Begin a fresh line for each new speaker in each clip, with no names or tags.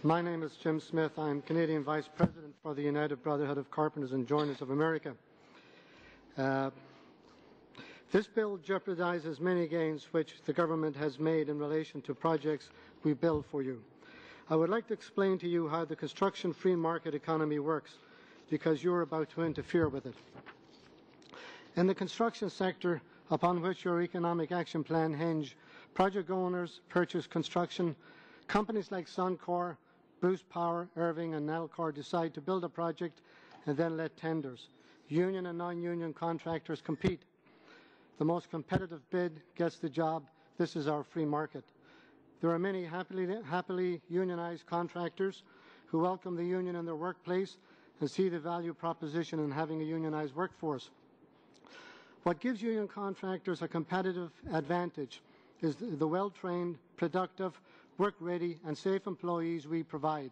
My name is Jim Smith. I'm Canadian Vice President for the United Brotherhood of Carpenters and Joiners of America. This bill jeopardizes many gains which the government has made in relation to projects we build for you. I would like to explain to you how the construction free market economy works, because you're about to interfere with it. In the construction sector, upon which your economic action plan hinge, project owners purchase construction. Companies like Suncor, Bruce Power, Irving and Nalcor decide to build a project and then let tenders. Union and non-union contractors compete. The most competitive bid gets the job. This is our free market. There are many happily unionized contractors who welcome the union in their workplace and see the value proposition in having a unionized workforce. What gives union contractors a competitive advantage is the well-trained, productive, work-ready and safe employees we provide.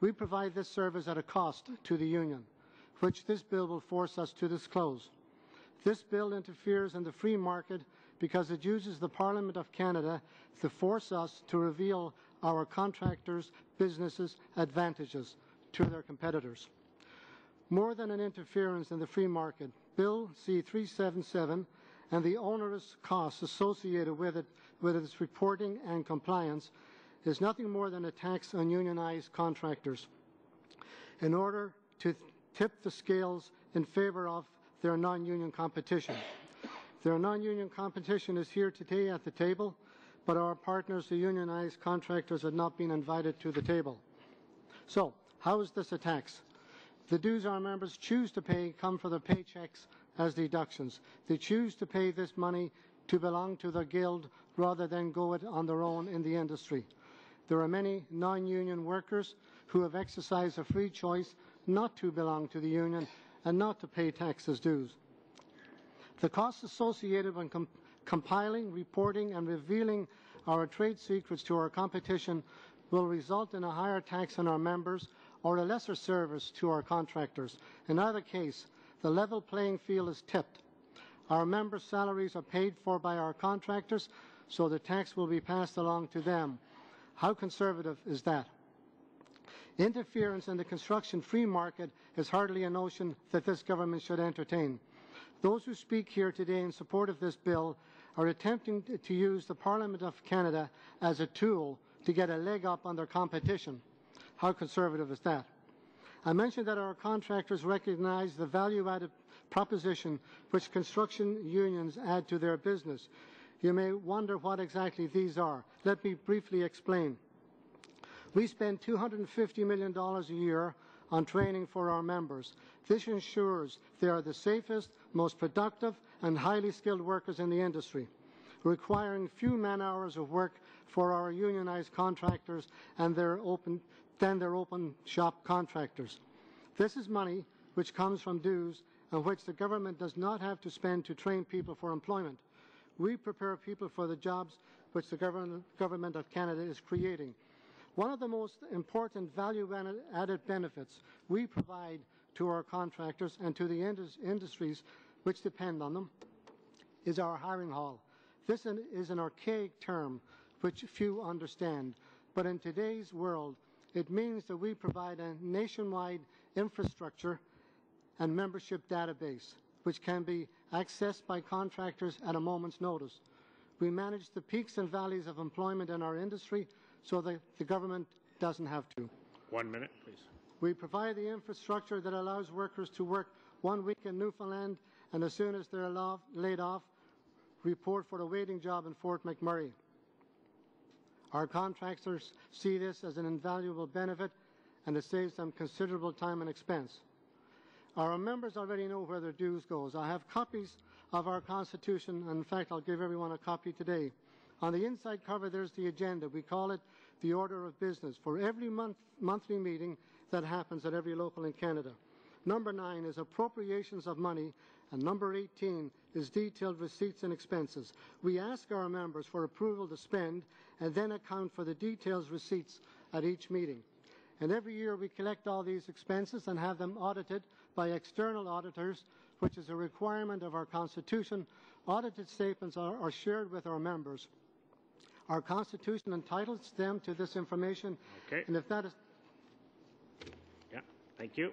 We provide this service at a cost to the union, which this bill will force us to disclose. This bill interferes in the free market because it uses the Parliament of Canada to force us to reveal our contractors' businesses' advantages to their competitors. More than an interference in the free market, Bill C-377 and the onerous costs associated with its reporting and compliance is nothing more than a tax on unionized contractors in order to tip the scales in favor of their non-union competition. Their non-union competition is here today at the table, but our partners, the unionized contractors, have not been invited to the table. So, how is this a tax? The dues our members choose to pay come from their paychecks as deductions. They choose to pay this money to belong to their guild rather than go it on their own in the industry. There are many non-union workers who have exercised a free choice not to belong to the union and not to pay tax as dues. The costs associated when compiling, reporting and revealing our trade secrets to our competition will result in a higher tax on our members or a lesser service to our contractors. In either case, the level playing field is tipped. Our members' salaries are paid for by our contractors, so the tax will be passed along to them. How conservative is that? Interference in the construction free market is hardly a notion that this government should entertain. Those who speak here today in support of this bill are attempting to use the Parliament of Canada as a tool to get a leg up on their competition. How conservative is that? I mentioned that our contractors recognize the value-added proposition which construction unions add to their business. You may wonder what exactly these are. Let me briefly explain. We spend $250 million a year on training for our members. This ensures they are the safest, most productive and highly skilled workers in the industry, requiring few man-hours of work for our unionized contractors and their open shop contractors. This is money which comes from dues and which the government does not have to spend to train people for employment. We prepare people for the jobs which the government of Canada is creating. One of the most important value-added benefits we provide to our contractors and to the industries which depend on them is our hiring hall. This is an archaic term which few understand, but in today's world, it means that we provide a nationwide infrastructure and membership database which can be accessed by contractors at a moment's notice. We manage the peaks and valleys of employment in our industry so that the government doesn't have to.
1 minute, please.
We provide the infrastructure that allows workers to work 1 week in Newfoundland and as soon as they're laid off, report for a waiting job in Fort McMurray. Our contractors see this as an invaluable benefit and it saves them considerable time and expense. Our members already know where their dues goes. I have copies of our Constitution, and in fact I'll give everyone a copy today. On the inside cover there's the agenda. We call it the order of business for every monthly meeting that happens at every local in Canada. Number 9 is appropriations of money, and number 18 is detailed receipts and expenses. We ask our members for approval to spend and then account for the detailed receipts at each meeting. And every year we collect all these expenses and have them audited by external auditors, which is a requirement of our Constitution. Audited statements are shared with our members. Our Constitution entitles them to this information.
Okay.
And if that is...
Yeah, thank you.